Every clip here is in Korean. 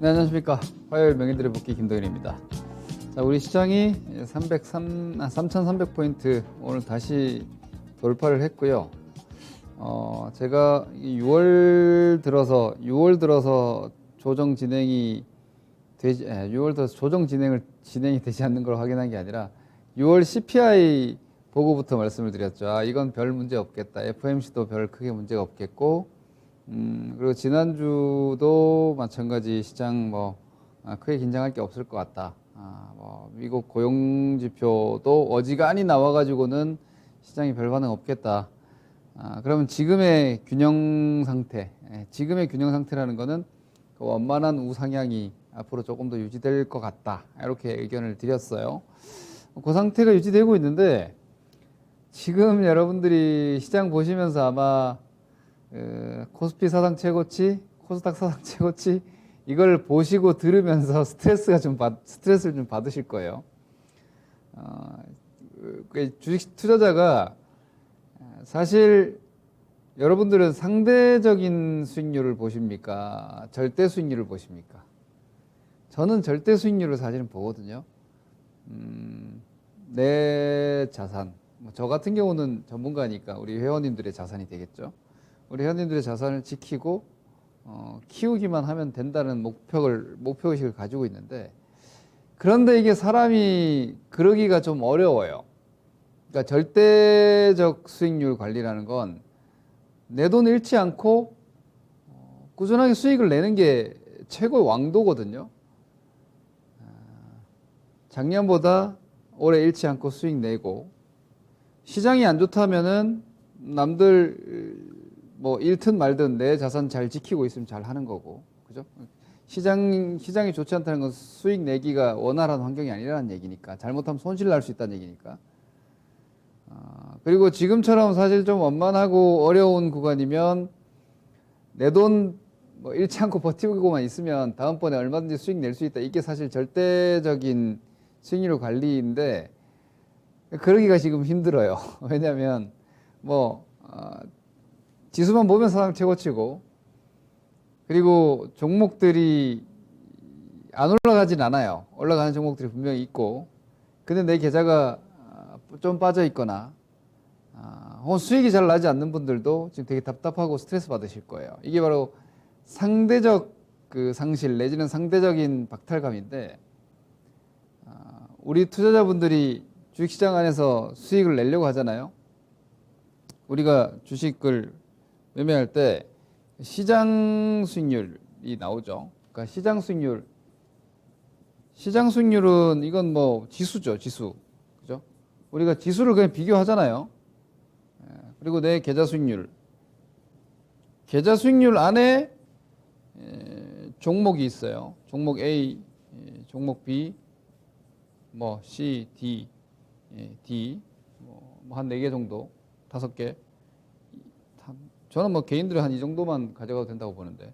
네, 안녕하십니까. 화요일 명인들의 복귀 김동현입니다. 자, 우리 시장이 3,300포인트 오늘 다시 돌파를 했고요. 제가 6월 들어서 조정 진행이 되지, 6월 들어서 진행이 되지 않는 걸 확인한 게 아니라 6월 CPI 보고부터 말씀을 드렸죠. 이건 별 문제 없겠다. FOMC도 별 크게 문제가 없겠고, 그리고 지난주도 마찬가지 시장 크게 긴장할 게 없을 것 같다. 미국 고용 지표도 어지간히 나와가지고는 시장이 별 반응 없겠다. 그러면 지금의 균형 상태라는 거는 그 원만한 우상향이 앞으로 조금 더 유지될 것 같다. 이렇게 의견을 드렸어요. 그 상태가 유지되고 있는데, 지금 여러분들이 시장 보시면서 아마 코스피 사상 최고치, 코스닥 사상 최고치 이걸 보시고 들으면서 스트레스를 좀 받으실 거예요. 주식 투자자가 사실 여러분들은 상대적인 수익률을 보십니까? 절대 수익률을 보십니까? 저는 절대 수익률을 사실은 보거든요. 내 자산, 저 같은 경우는 전문가니까 우리 회원님들의 자산이 되겠죠. 우리 회원님들의 자산을 지키고 키우기만 하면 된다는 목표의식을 가지고 있는데, 그런데 이게 사람이 그러기가 좀 어려워요. 그러니까 절대적 수익률 관리라는 건 내 돈 잃지 않고 꾸준하게 수익을 내는 게 최고의 왕도거든요. 작년보다 올해 잃지 않고 수익 내고, 시장이 안 좋다면은 남들 잃든 말든 내 자산 잘 지키고 있으면 잘 하는 거고, 그죠? 시장이 좋지 않다는 건 수익 내기가 원활한 환경이 아니라는 얘기니까, 잘못하면 손실 날 수 있다는 얘기니까. 그리고 지금처럼 사실 좀 원만하고 어려운 구간이면 내 돈 잃지 않고 버티고만 있으면 다음번에 얼마든지 수익 낼 수 있다. 이게 사실 절대적인 수익률 관리인데, 그러기가 지금 힘들어요. 왜냐면 지수만 보면 사상 최고치고, 그리고 종목들이 안 올라가진 않아요. 올라가는 종목들이 분명히 있고, 근데 내 계좌가 좀 빠져 있거나 혹은 수익이 잘 나지 않는 분들도 지금 되게 답답하고 스트레스 받으실 거예요. 이게 바로 상대적 상실 내지는 상대적인 박탈감인데, 우리 투자자분들이 주식시장 안에서 수익을 내려고 하잖아요. 우리가 주식을 매매할 때 시장 수익률이 나오죠. 그러니까 시장 수익률은 이건 지수죠, 지수. 그죠? 우리가 지수를 그냥 비교하잖아요. 그리고 내 계좌 수익률 안에 종목이 있어요. 종목 A, 종목 B, C, D, 한 4개 정도, 5개. 저는 개인들이 한 이 정도만 가져가도 된다고 보는데,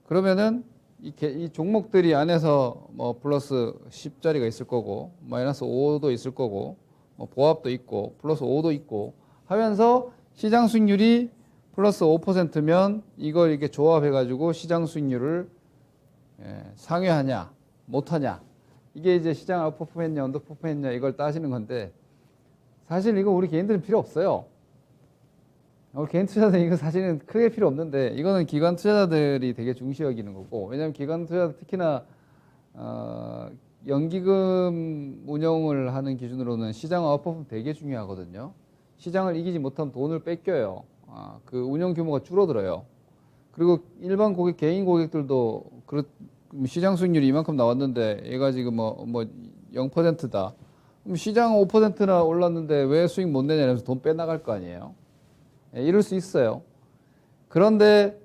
그러면은 이 종목들이 안에서 플러스 10짜리가 있을 거고, 마이너스 5도 있을 거고, 보합도 있고, 플러스 5도 있고 하면서 시장 수익률이 플러스 5%면 이걸 이렇게 조합해가지고 시장 수익률을 상회하냐, 못하냐. 이게 이제 시장 아웃퍼폼했냐, 언더퍼폼했냐 이걸 따지는 건데, 사실 이거 우리 개인들은 필요 없어요. 우리 개인 투자자들 이거 사실은 크게 필요 없는데, 이거는 기관 투자자들이 되게 중시 여기는 거고, 왜냐하면 기관 투자자 특히나 연기금 운영을 하는 기준으로는 시장 아웃퍼폼 되게 중요하거든요. 시장을 이기지 못하면 돈을 뺏겨요. 그 운영 규모가 줄어들어요. 그리고 일반 고객, 개인 고객들도 시장 수익률이 이만큼 나왔는데 얘가 지금 0%다. 그럼 시장 5%나 올랐는데 왜 수익 못 내냐 이러면서 돈 빼나갈 거 아니에요. 이럴 수 있어요. 그런데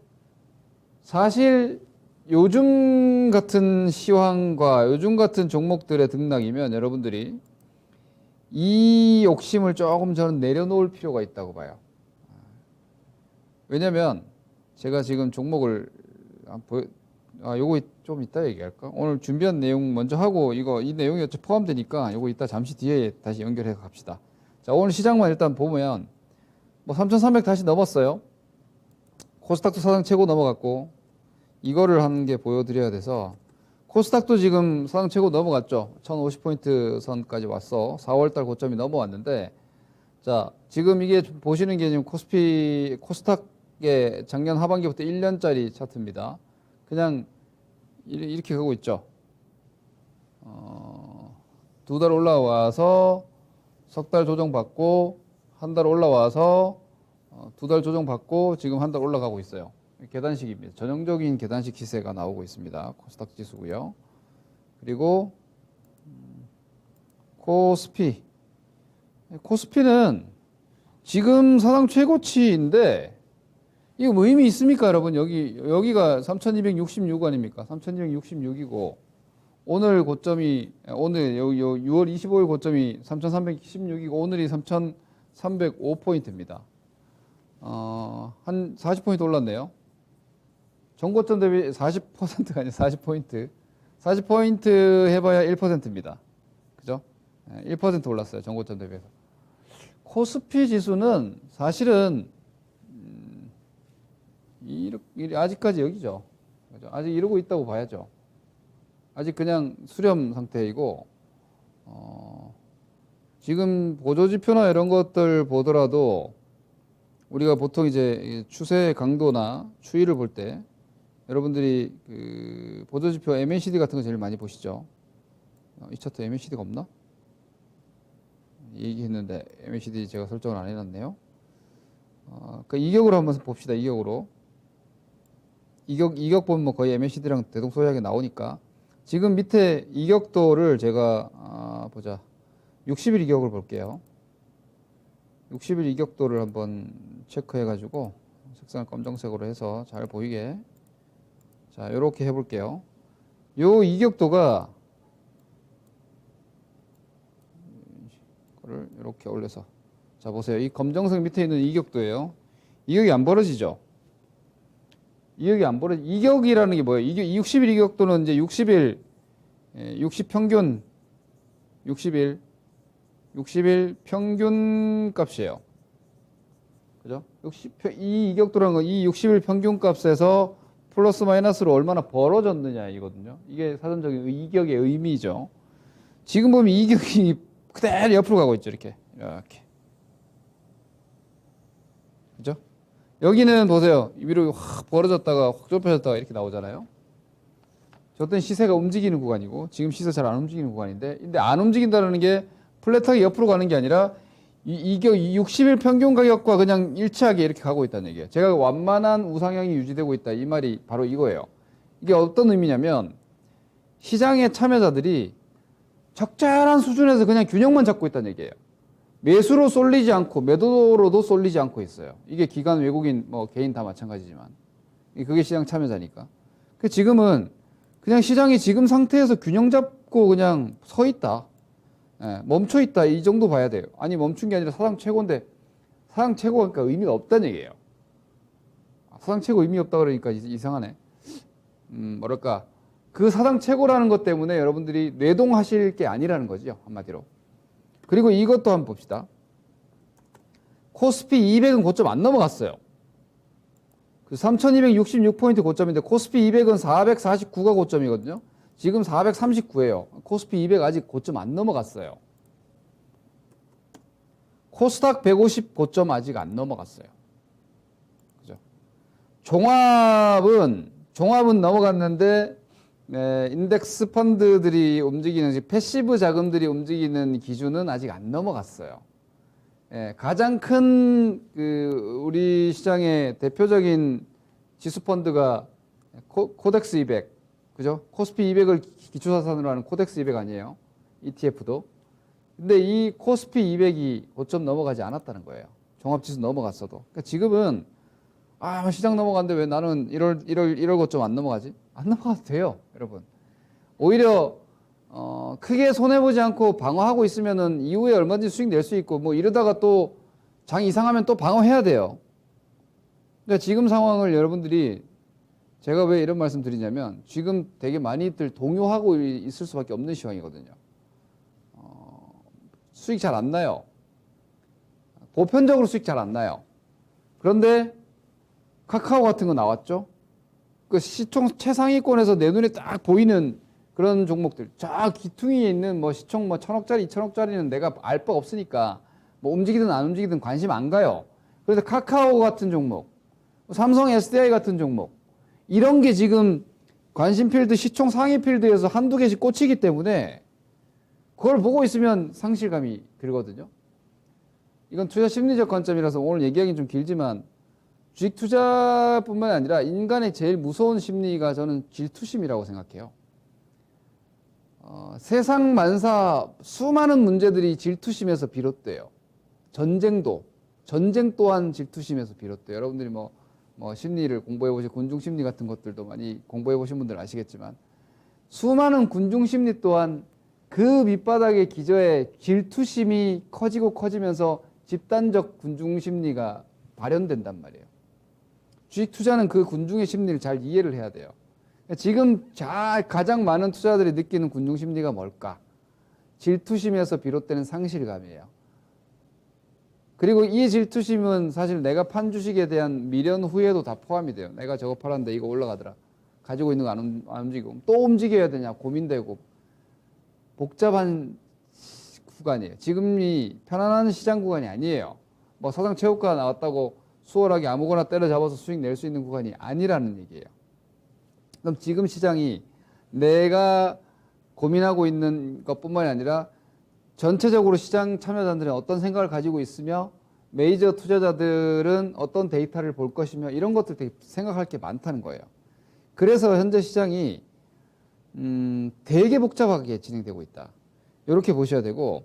사실 요즘 같은 시황과 요즘 같은 종목들의 등락이면 여러분들이 이 욕심을 조금 저는 내려놓을 필요가 있다고 봐요. 왜냐면 제가 지금 종목을 요거 좀 이따 얘기할까? 오늘 준비한 내용 먼저 하고 이 내용이 어차피 포함되니까 요거 이따 잠시 뒤에 다시 연결해 갑시다. 자, 오늘 시장만 일단 보면 3,300 다시 넘었어요. 코스닥도 사상 최고 넘어갔고, 이거를 하는 게 보여드려야 돼서 코스닥도 지금 사상 최고 넘어갔죠. 1050포인트 선까지 왔어. 4월달 고점이 넘어왔는데 자 지금 이게 보시는 게 지금 코스닥의 작년 하반기부터 1년짜리 차트입니다. 그냥 이렇게 가고 있죠. 두 달 올라와서 석 달 조정받고 한 달 올라와서 두 달 조정받고 지금 한 달 올라가고 있어요. 계단식입니다. 전형적인 계단식 기세가 나오고 있습니다. 코스닥 지수고요. 그리고 코스피는 지금 사상 최고치인데 이거 뭐 의미 있습니까, 여러분? 여기가 3,266 아닙니까? 3,266이고 오늘 고점이 오늘 6월 25일 고점이 3,316이고 오늘이 3,305포인트입니다. 한 40포인트 올랐네요. 전고점 대비 40%가 아니라 40포인트. 40포인트 해봐야 1%입니다. 그죠? 1% 올랐어요. 전고점 대비해서. 코스피 지수는 사실은 아직까지 여기죠. 그죠? 아직 이러고 있다고 봐야죠. 아직 그냥 수렴 상태이고 지금 보조지표나 이런 것들 보더라도 우리가 보통 이제 추세 강도나 추이를 볼 때 여러분들이 그 보조지표 MACD 같은 거 제일 많이 보시죠. 이 차트 MACD가 없나? 얘기했는데 MACD 제가 설정을 안 해놨네요. 그 이격으로 한번 봅시다. 이격으로. 이격 보면 뭐 거의 MACD랑 대동소이하게 나오니까 지금 밑에 이격도를 제가 보자. 60일 이격을 볼게요. 60일 이격도를 한번 체크해 가지고 색상을 검정색으로 해서 잘 보이게 자 이렇게 해볼게요. 요 이격도가 이거를 이렇게 올려서 자 보세요. 이 검정색 밑에 있는 이격도예요. 이격이 안 벌어지죠. 이격이 안 벌어지. 이격이라는 게 뭐예요? 60일 이격도는 이제 60일 60평균 60일 평균 값이에요. 그죠? 이 이격도라는 건 이 60일 평균 값에서 플러스 마이너스로 얼마나 벌어졌느냐 이거든요. 이게 사전적인 이격의 의미죠. 지금 보면 이격이 그대로 옆으로 가고 있죠. 이렇게. 그죠? 여기는 보세요. 위로 확 벌어졌다가 확 좁혀졌다가 이렇게 나오잖아요. 저때는 시세가 움직이는 구간이고 지금 시세 잘 안 움직이는 구간인데 근데 안 움직인다는 게 플랫하게 옆으로 가는 게 아니라 이격 60일 평균 가격과 그냥 일치하게 이렇게 가고 있다는 얘기예요. 제가 완만한 우상향이 유지되고 있다 이 말이 바로 이거예요. 이게 어떤 의미냐면 시장의 참여자들이 적절한 수준에서 그냥 균형만 잡고 있다는 얘기예요. 매수로 쏠리지 않고 매도로도 쏠리지 않고 있어요. 이게 기관, 외국인, 뭐 개인 다 마찬가지지만 그게 시장 참여자니까. 지금은 그냥 시장이 지금 상태에서 균형 잡고 그냥 서 있다. 멈춰 있다. 이 정도 봐야 돼요. 아니 멈춘 게 아니라 사상 최고인데 사상 최고가 그러니까 의미가 없다는 얘기예요. 사상 최고 의미 없다 그러니까 이상하네. 뭐랄까 그 사상 최고라는 것 때문에 여러분들이 뇌동하실 게 아니라는 거죠. 한마디로. 그리고 이것도 한번 봅시다. 코스피 200은 고점 안 넘어갔어요. 그 3266포인트 고점인데 코스피 200은 449가 고점이거든요. 지금 439예요. 코스피 200 아직 고점 안 넘어갔어요. 코스닥 150 고점 아직 안 넘어갔어요. 그죠? 종합은 넘어갔는데 인덱스 펀드들이 움직이는 패시브 자금들이 움직이는 기준은 아직 안 넘어갔어요. 가장 큰 우리 시장의 대표적인 지수 펀드가 코덱스 200, 그죠? 코스피 200을 기초자산으로 하는 코덱스 200 아니에요? ETF도. 근데 이 코스피 200이 고점 넘어가지 않았다는 거예요. 종합지수 넘어갔어도. 그러니까 지금은 시장 넘어갔는데 왜 나는 1월 고점 안 넘어가지? 안 넘어가도 돼요, 여러분. 오히려 크게 손해보지 않고 방어하고 있으면은 이후에 얼마든지 수익 낼 수 있고 뭐 이러다가 또 장 이상하면 또 방어해야 돼요. 그러니까 지금 상황을 여러분들이 제가 왜 이런 말씀 드리냐면 지금 되게 많이들 동요하고 있을 수밖에 없는 시황이거든요. 수익 잘 안 나요. 보편적으로 수익 잘 안 나요. 그런데 카카오 같은 거 나왔죠. 그 시총 최상위권에서 내 눈에 딱 보이는 그런 종목들, 저 기퉁이에 있는 뭐 시총 뭐 1,000억짜리, 2,000억짜리는 내가 알 바 없으니까 뭐 움직이든 안 움직이든 관심 안 가요. 그래서 카카오 같은 종목, 삼성 SDI 같은 종목, 이런 게 지금 관심 필드, 시총 상위 필드에서 한두 개씩 꽂히기 때문에 그걸 보고 있으면 상실감이 들거든요. 이건 투자 심리적 관점이라서 오늘 얘기하기는 좀 길지만 주식 투자뿐만 아니라 인간의 제일 무서운 심리가 저는 질투심이라고 생각해요. 세상 만사 수많은 문제들이 질투심에서 비롯돼요. 전쟁 또한 질투심에서 비롯돼요. 여러분들이 뭐 심리를 공부해 보신 군중 심리 같은 것들도 많이 공부해 보신 분들 아시겠지만 수많은 군중 심리 또한 그 밑바닥의 기저에 질투심이 커지고 커지면서 집단적 군중 심리가 발현된단 말이에요. 주식 투자는 그 군중의 심리를 잘 이해를 해야 돼요. 지금 가장 많은 투자자들이 느끼는 군중 심리가 뭘까? 질투심에서 비롯되는 상실감이에요. 그리고 이 질투심은 사실 내가 판 주식에 대한 미련 후회도 다 포함이 돼요. 내가 저거 팔았는데 이거 올라가더라. 가지고 있는 거 안 움직이고 또 움직여야 되냐 고민되고 복잡한 구간이에요. 지금이 편안한 시장 구간이 아니에요. 뭐 사상 최고가 나왔다고 수월하게 아무거나 때려잡아서 수익 낼 수 있는 구간이 아니라는 얘기예요. 그럼 지금 시장이 내가 고민하고 있는 것뿐만이 아니라 전체적으로 시장 참여자들은 어떤 생각을 가지고 있으며 메이저 투자자들은 어떤 데이터를 볼 것이며 이런 것들 되게 생각할 게 많다는 거예요. 그래서 현재 시장이 되게 복잡하게 진행되고 있다. 이렇게 보셔야 되고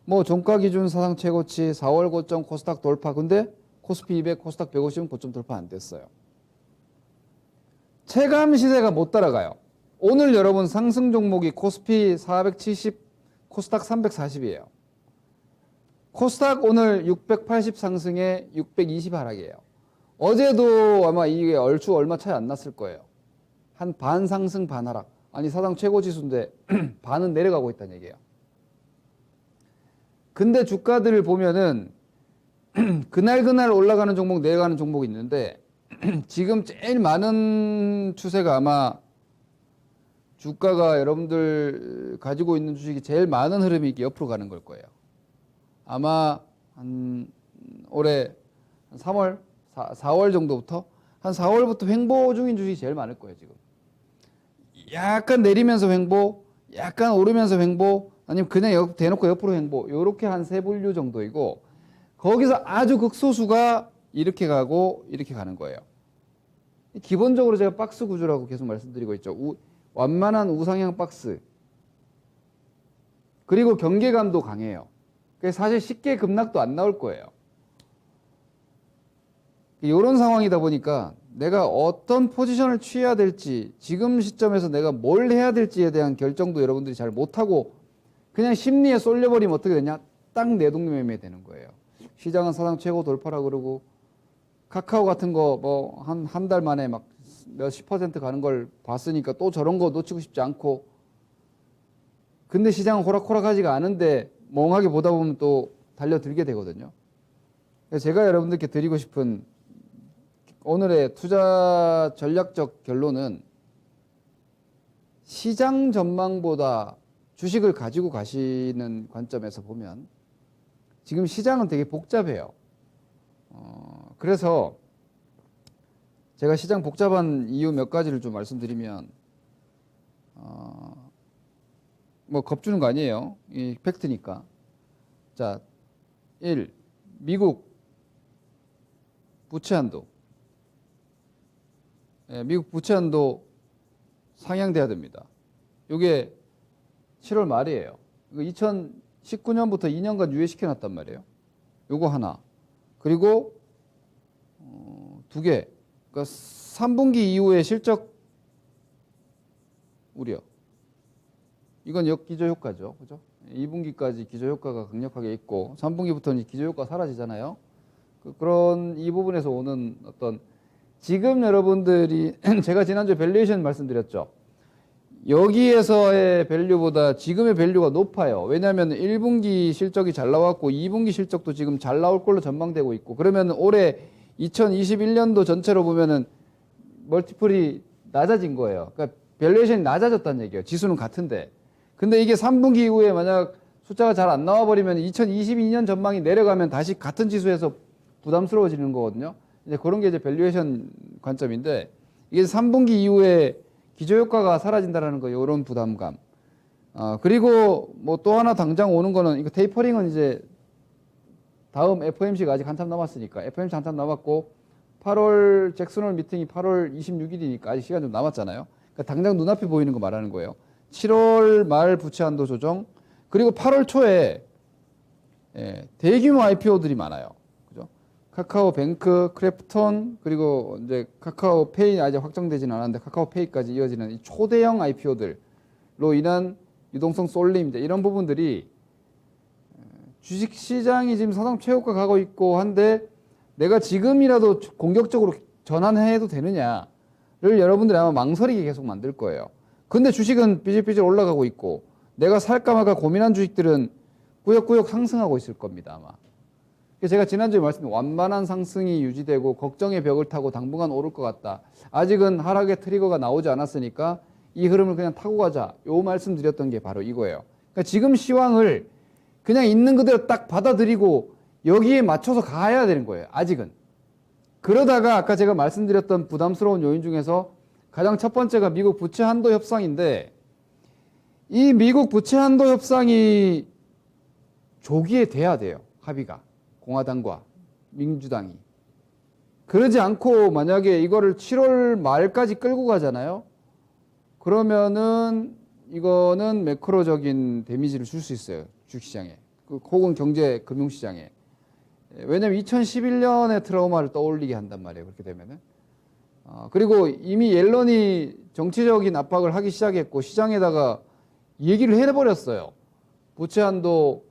뭐 종가 기준 사상 최고치 4월 고점 코스닥 돌파. 근데 코스피 200 코스닥 150은 고점 돌파 안 됐어요. 체감 시세가 못 따라가요. 오늘 여러분 상승 종목이 코스피 470 코스닥 340이에요. 코스닥 오늘 680 상승에 620 하락이에요. 어제도 아마 이게 얼추 얼마 차이 안 났을 거예요. 한 반 상승 반 하락. 아니 사상 최고 지수인데 반은 내려가고 있다는 얘기예요. 근데 주가들을 보면은 그날 올라가는 종목 내려가는 종목이 있는데 지금 제일 많은 추세가 아마 주가가 여러분들 가지고 있는 주식이 제일 많은 흐름이 이렇게 옆으로 가는 걸 거예요. 아마 한 올해 3월, 4월 정도부터 한 4월부터 횡보 중인 주식이 제일 많을 거예요, 지금. 약간 내리면서 횡보, 약간 오르면서 횡보, 아니면 그냥 대놓고 옆으로 횡보, 요렇게 한 세 분류 정도이고 거기서 아주 극소수가 이렇게 가고 이렇게 가는 거예요. 기본적으로 제가 박스 구조라고 계속 말씀드리고 있죠. 완만한 우상향 박스. 그리고 경계감도 강해요. 그래서 사실 쉽게 급락도 안 나올 거예요. 이런 상황이다 보니까 내가 어떤 포지션을 취해야 될지 지금 시점에서 내가 뭘 해야 될지에 대한 결정도 여러분들이 잘 못하고 그냥 심리에 쏠려버리면 어떻게 되냐? 딱 내동매매 되는 거예요. 시장은 사상 최고 돌파라 그러고 카카오 같은 거 뭐 한 달 만에 막 몇십 % 가는 걸 봤으니까 또 저런 거 놓치고 싶지 않고 근데 시장은 호락호락하지가 않은데 멍하게 보다 보면 또 달려들게 되거든요. 그래서 제가 여러분들께 드리고 싶은 오늘의 투자 전략적 결론은 시장 전망보다 주식을 가지고 가시는 관점에서 보면 지금 시장은 되게 복잡해요. 그래서 제가 시장 복잡한 이유 몇 가지를 좀 말씀드리면 뭐 겁주는 거 아니에요. 이 팩트니까. 자, 1. 미국 부채 한도. 미국 부채 한도 상향돼야 됩니다. 이게 7월 말이에요. 2019년부터 2년간 유예시켜 놨단 말이에요. 요거 하나. 그리고 두 개. 그러니까 3분기 이후에 실적 우려. 이건 역기저 효과죠. 그죠? 2분기까지 기저 효과가 강력하게 있고 3분기부터는 기저 효과가 사라지잖아요. 그런 이 부분에서 오는 어떤 지금 여러분들이 제가 지난주에 밸류에이션 말씀드렸죠. 여기에서의 밸류보다 지금의 밸류가 높아요. 왜냐하면 1분기 실적이 잘 나왔고 2분기 실적도 지금 잘 나올 걸로 전망되고 있고 그러면 올해 2021년도 전체로 보면은 멀티플이 낮아진 거예요. 그러니까 밸류에이션이 낮아졌다는 얘기예요. 지수는 같은데. 근데 이게 3분기 이후에 만약 숫자가 잘 안 나와버리면 2022년 전망이 내려가면 다시 같은 지수에서 부담스러워지는 거거든요. 이제 그런 게 이제 밸류에이션 관점인데 이게 3분기 이후에 기저효과가 사라진다라는 거, 이런 부담감. 그리고 뭐 또 하나 당장 오는 거는 이거 테이퍼링은 이제 다음 FOMC가 아직 한참 남았으니까 FOMC 한참 남았고 8월 잭슨홀 미팅이 8월 26일이니까 아직 시간 좀 남았잖아요. 그러니까 당장 눈앞에 보이는 거 말하는 거예요. 7월 말 부채 한도 조정, 그리고 8월 초에 대규모 IPO들이 많아요. 그죠? 카카오뱅크, 크래프톤, 그리고 이제 카카오페이 아직 확정되지는 않았는데 카카오페이까지 이어지는 이 초대형 IPO들로 인한 유동성 쏠림, 이제 이런 부분들이 주식 시장이 지금 사상 최고가 가고 있고 한데 내가 지금이라도 공격적으로 전환해도 되느냐를 여러분들이 아마 망설이게 계속 만들 거예요. 근데 주식은 삐질삐질 올라가고 있고 내가 살까 말까 고민한 주식들은 꾸역꾸역 상승하고 있을 겁니다, 아마. 제가 지난주에 말씀드린 완만한 상승이 유지되고 걱정의 벽을 타고 당분간 오를 것 같다. 아직은 하락의 트리거가 나오지 않았으니까 이 흐름을 그냥 타고 가자. 요 말씀드렸던 게 바로 이거예요. 그러니까 지금 시황을 그냥 있는 그대로 딱 받아들이고 여기에 맞춰서 가야 되는 거예요, 아직은. 그러다가 아까 제가 말씀드렸던 부담스러운 요인 중에서 가장 첫 번째가 미국 부채 한도 협상인데 이 미국 부채 한도 협상이 조기에 돼야 돼요, 합의가. 공화당과 민주당이. 그러지 않고 만약에 이거를 7월 말까지 끌고 가잖아요. 그러면은 이거는 매크로적인 데미지를 줄 수 있어요, 주식시장에. 혹은 경제 금융시장에. 왜냐면 2011년의 트라우마를 떠올리게 한단 말이에요, 그렇게 되면은. 그리고 이미 옐런이 정치적인 압박을 하기 시작했고 시장에다가 얘기를 해버렸어요. 부채 한도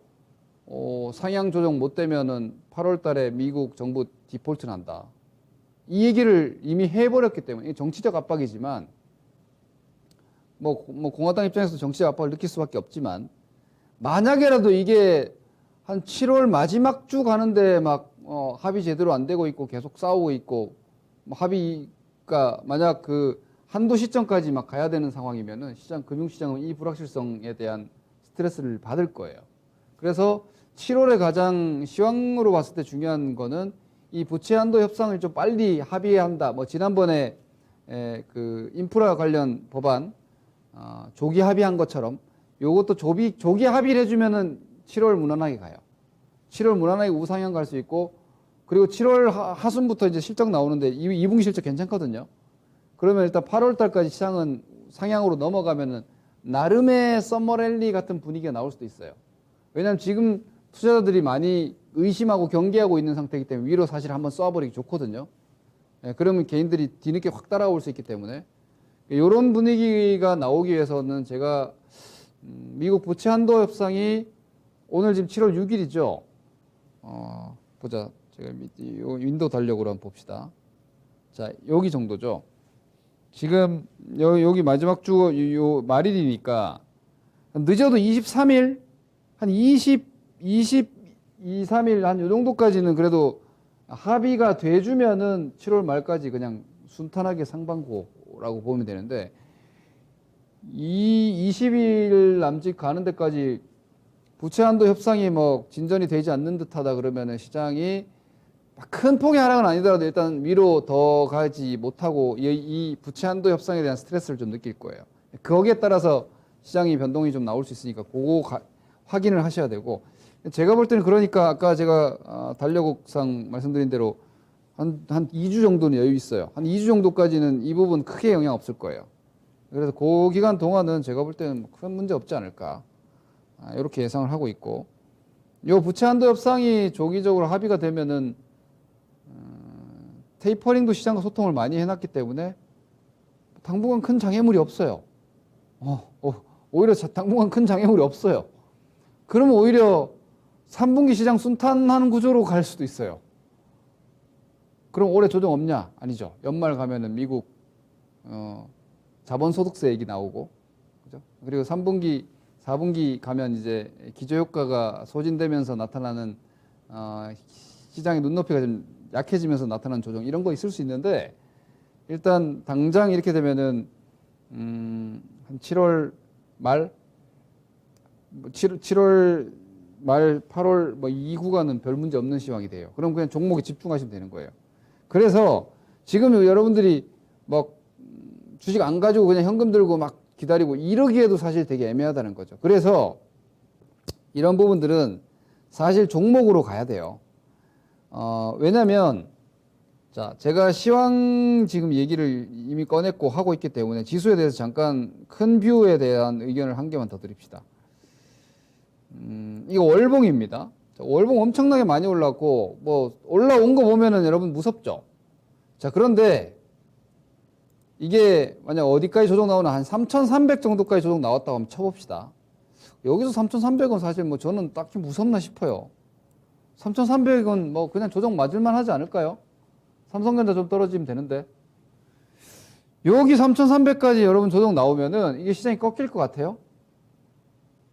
상향 조정 못 되면은 8월 달에 미국 정부 디폴트 난다. 이 얘기를 이미 해버렸기 때문에 정치적 압박이지만 뭐 공화당 입장에서 정치적 압박을 느낄 수밖에 없지만 만약에라도 이게 한 7월 마지막 주 가는데 막 합의 제대로 안 되고 있고 계속 싸우고 있고 뭐 합의가 만약 그 한도 시점까지 막 가야 되는 상황이면은 금융시장은 이 불확실성에 대한 스트레스를 받을 거예요. 그래서 7월에 가장 시황으로 봤을 때 중요한 거는 이 부채 한도 협상을 좀 빨리 합의해야 한다. 뭐 지난번에 그 인프라 관련 법안 조기 합의한 것처럼 요것도 조기 합의를 해주면은 7월 무난하게 가요. 7월 무난하게 우상향 갈 수 있고 그리고 7월 하순부터 이제 실적 나오는데 2분기 실적 괜찮거든요. 그러면 일단 8월 달까지 시장은 상향으로 넘어가면은 나름의 서머랠리 같은 분위기가 나올 수도 있어요. 왜냐하면 지금 투자자들이 많이 의심하고 경계하고 있는 상태이기 때문에 위로 사실 한번 쏘아버리기 좋거든요. 그러면 개인들이 뒤늦게 확 따라올 수 있기 때문에 이런 분위기가 나오기 위해서는 제가 미국 부채 한도 협상이 오늘 지금 7월 6일이죠. 보자. 제가 윈도우 달력으로 한번 봅시다. 자, 여기 정도죠. 지금 여기 마지막 주 요 말일이니까 늦어도 23일 한 22, 23일 한 요 정도까지는 그래도 합의가 돼주면은 7월 말까지 그냥 순탄하게 상반고라고 보면 되는데 20일 남짓 가는 데까지 부채 한도 협상이 뭐 진전이 되지 않는 듯하다 그러면은 시장이 큰 폭의 하락은 아니더라도 일단 위로 더 가지 못하고 이 부채 한도 협상에 대한 스트레스를 좀 느낄 거예요. 거기에 따라서 시장이 변동이 좀 나올 수 있으니까 그거 확인을 하셔야 되고 제가 볼 때는 그러니까 아까 제가 달력상 말씀드린 대로 한 2주 정도는 여유 있어요. 한 2주 정도까지는 이 부분 크게 영향 없을 거예요. 그래서 그 기간 동안은 제가 볼 때는 큰 문제 없지 않을까 이렇게 예상을 하고 있고 요 부채 한도 협상이 조기적으로 합의가 되면은 테이퍼링도 시장과 소통을 많이 해놨기 때문에 당분간 큰 장애물이 없어요. 오히려 당분간 큰 장애물이 없어요. 그러면 오히려 3분기 시장 순탄하는 구조로 갈 수도 있어요. 그럼 올해 조정 없냐? 아니죠. 연말 가면은 미국 자본소득세 얘기 나오고, 그죠? 그리고 3분기, 4분기 가면 이제 기저효과가 소진되면서 나타나는 시장의 눈높이가 좀 약해지면서 나타나는 조정 이런 거 있을 수 있는데 일단 당장 이렇게 되면은 한 7월 말, 7월 말, 8월 뭐 이 구간은 별 문제 없는 시황이 돼요. 그럼 그냥 종목에 집중하시면 되는 거예요. 그래서 지금 여러분들이 막 주식 안 가지고 그냥 현금 들고 막 기다리고 이러기에도 사실 되게 애매하다는 거죠. 그래서 이런 부분들은 사실 종목으로 가야 돼요. 왜냐면 자, 제가 시황 지금 얘기를 이미 꺼냈고 하고 있기 때문에 지수에 대해서 잠깐 큰 뷰에 대한 의견을 한 개만 더 드립시다. 이거 월봉입니다. 자, 월봉 엄청나게 많이 올랐고 뭐 올라온 거 보면은 여러분 무섭죠. 자, 그런데 이게 만약 어디까지 조정 나오나 한 3,300 정도까지 조정 나왔다고 한번 쳐봅시다. 여기서 3,300원 사실 뭐 저는 딱히 무섭나 싶어요. 3,300원 뭐 그냥 조정 맞을만 하지 않을까요? 삼성전자 좀 떨어지면 되는데. 여기 3,300까지 여러분 조정 나오면은 이게 시장이 꺾일 것 같아요?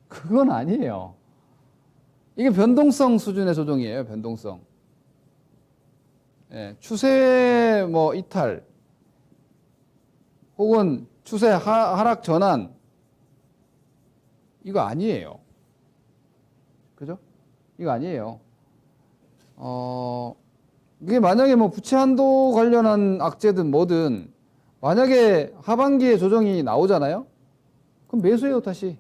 그건 아니에요. 이게 변동성 수준의 조정이에요. 변동성. 예, 추세 뭐 이탈 혹은 추세 하락 전환 이거 아니에요. 그죠? 이거 아니에요. 이게 만약에 뭐 부채 한도 관련한 악재든 뭐든 만약에 하반기에 조정이 나오잖아요? 그럼 매수해요, 다시.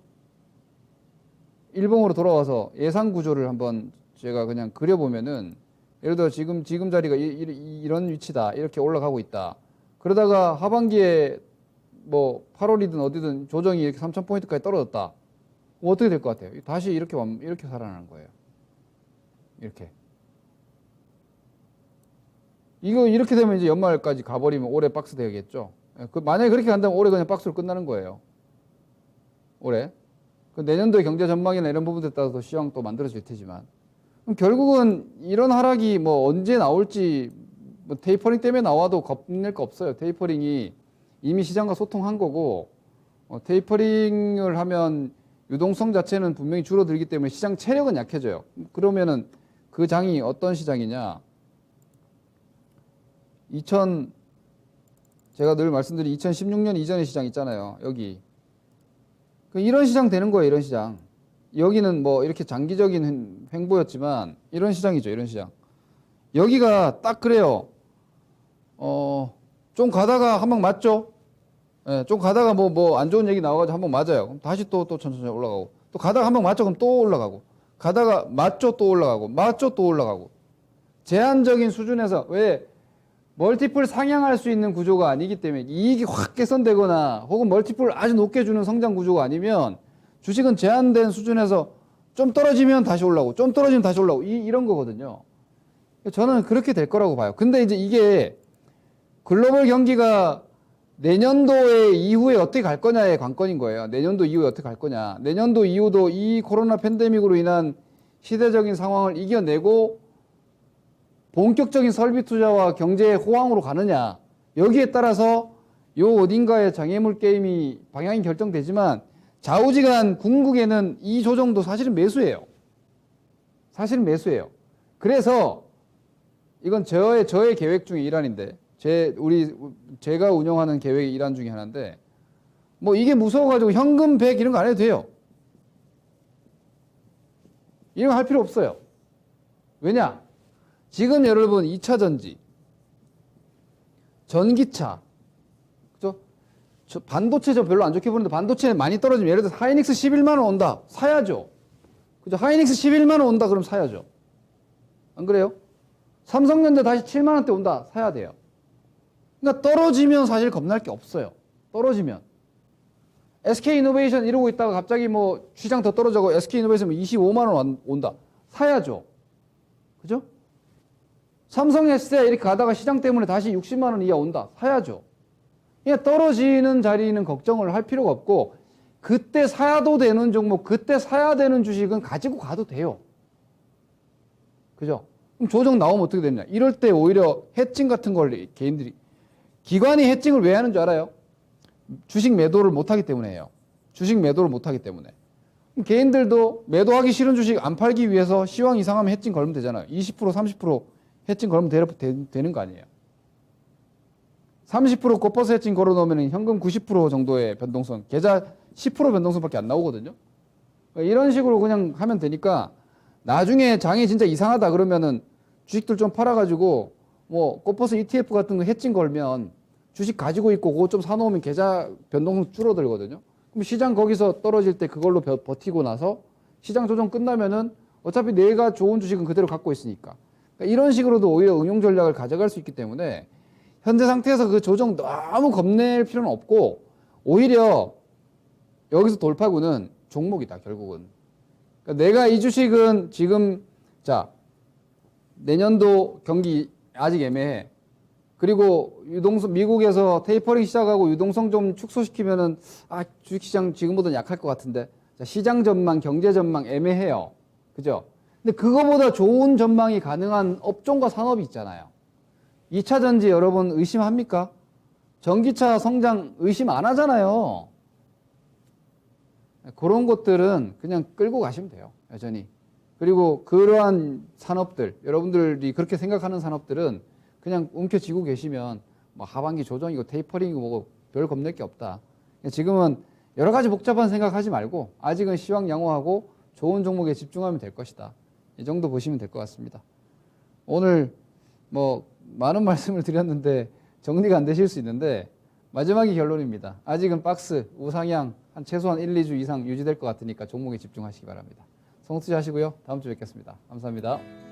일봉으로 돌아와서 예상 구조를 한번 제가 그냥 그려보면은 예를 들어 지금 자리가 이런 위치다. 이렇게 올라가고 있다. 그러다가 하반기에 뭐 8월이든 어디든 조정이 이렇게 3,000포인트까지 떨어졌다. 그럼 어떻게 될 것 같아요? 다시 이렇게 살아나는 거예요. 이렇게. 이거 이렇게 되면 이제 연말까지 가버리면 올해 박스 되겠죠. 만약에 그렇게 간다면 올해 그냥 박스로 끝나는 거예요. 올해. 내년도의 경제 전망이나 이런 부분들에 따라서 시황 또 만들어질 테지만. 그럼 결국은 이런 하락이 뭐 언제 나올지 뭐 테이퍼링 때문에 나와도 겁낼 거 없어요. 테이퍼링이 이미 시장과 소통한 거고 테이퍼링을 하면 유동성 자체는 분명히 줄어들기 때문에 시장 체력은 약해져요. 그러면은 그 장이 어떤 시장이냐? 제가 늘 말씀드린 2016년 이전의 시장 있잖아요. 여기. 이런 시장 되는 거예요. 이런 시장. 여기는 뭐 이렇게 장기적인 횡보였지만 이런 시장이죠. 이런 시장. 여기가 딱 그래요. 좀 가다가 한 방 맞죠? 예, 좀 가다가 뭐 안 좋은 얘기 나와가지고 한 방 맞아요. 그럼 다시 또 천천히 올라가고. 또 가다가 한 방 맞죠? 그럼 또 올라가고. 가다가 맞죠? 또 올라가고. 맞죠? 또 올라가고. 제한적인 수준에서 왜 멀티플 상향할 수 있는 구조가 아니기 때문에 이익이 확 개선되거나 혹은 멀티플 아주 높게 주는 성장 구조가 아니면 주식은 제한된 수준에서 좀 떨어지면 다시 올라오고 좀 떨어지면 다시 올라오고 이런 거거든요. 저는 그렇게 될 거라고 봐요. 근데 이제 이게 글로벌 경기가 내년도에 이후에 어떻게 갈 거냐의 관건인 거예요. 내년도 이후에 어떻게 갈 거냐. 내년도 이후도 이 코로나 팬데믹으로 인한 시대적인 상황을 이겨내고 본격적인 설비 투자와 경제의 호황으로 가느냐. 여기에 따라서 요 어딘가의 장애물 게임이 방향이 결정되지만 좌우지간 궁극에는 이 조정도 사실은 매수예요. 사실은 매수예요. 그래서 이건 저의 계획 중에 일환인데 제가 운영하는 계획의 일환 중에 하나인데 뭐 이게 무서워가지고 현금 100 이런 거 안 해도 돼요. 이런 거 할 필요 없어요. 왜냐? 지금 여러분 2차 전지, 전기차, 그죠? 반도체 저 별로 안 좋게 보는데 반도체 많이 떨어지면 예를 들어서 하이닉스 11만 원 온다. 사야죠. 그죠? 하이닉스 11만 원 온다. 그럼 사야죠. 안 그래요? 삼성전자 다시 7만 원대 온다. 사야 돼요. 그러니까 떨어지면 사실 겁날 게 없어요. 떨어지면. SK이노베이션 이러고 있다가 갑자기 뭐 시장 더 떨어져고 SK이노베이션 25만 원 온다. 사야죠. 그죠? 삼성에스테 이렇게 가다가 시장 때문에 다시 60만 원 이하 온다. 사야죠. 그냥 떨어지는 자리는 걱정을 할 필요가 없고 그때 사야도 되는 종목, 그때 사야 되는 주식은 가지고 가도 돼요. 그죠? 그럼 조정 나오면 어떻게 되느냐. 이럴 때 오히려 해칭 같은 걸 개인들이 기관이 해칭을 왜 하는 줄 알아요? 주식 매도를 못하기 때문에 해요. 주식 매도를 못하기 때문에. 그럼 개인들도 매도하기 싫은 주식 안 팔기 위해서 시황 이상하면 해칭 걸면 되잖아요. 20% 30% 해칭 걸면 되는 거 아니에요. 30% 코퍼스 해칭 걸어 놓으면 현금 90% 정도의 변동성, 계좌 10% 변동성밖에 안 나오거든요. 이런 식으로 그냥 하면 되니까 나중에 장이 진짜 이상하다 그러면은 주식들 좀 팔아가지고 뭐 코퍼스 ETF 같은 거 해칭 걸면 주식 가지고 있고 그거 좀 사놓으면 계좌 변동성 줄어들거든요. 그럼 시장 거기서 떨어질 때 그걸로 버티고 나서 시장 조정 끝나면은 어차피 내가 좋은 주식은 그대로 갖고 있으니까. 그러니까 이런 식으로도 오히려 응용 전략을 가져갈 수 있기 때문에 현재 상태에서 그 조정 너무 겁낼 필요는 없고 오히려 여기서 돌파구는 종목이다 결국은. 그러니까 내가 이 주식은 지금 자 내년도 경기 아직 애매해. 그리고 유동성 미국에서 테이퍼링 시작하고 유동성 좀 축소시키면은 주식시장 지금보다는 약할 것 같은데 자, 시장 전망, 경제 전망 애매해요. 그죠? 근데 그거보다 좋은 전망이 가능한 업종과 산업이 있잖아요. 2차 전지 여러분 의심합니까? 전기차 성장 의심 안 하잖아요. 그런 것들은 그냥 끌고 가시면 돼요. 여전히. 그리고 그러한 산업들, 여러분들이 그렇게 생각하는 산업들은 그냥 움켜쥐고 계시면 뭐 하반기 조정이고 테이퍼링이고 뭐고 별 겁낼 게 없다. 지금은 여러 가지 복잡한 생각하지 말고 아직은 시황 양호하고 좋은 종목에 집중하면 될 것이다. 이 정도 보시면 될 것 같습니다. 오늘 뭐 많은 말씀을 드렸는데 정리가 안 되실 수 있는데 마지막이 결론입니다. 아직은 박스 우상향 한 최소한 1, 2주 이상 유지될 것 같으니까 종목에 집중하시기 바랍니다. 성투자하시고요. 다음 주에 뵙겠습니다. 감사합니다.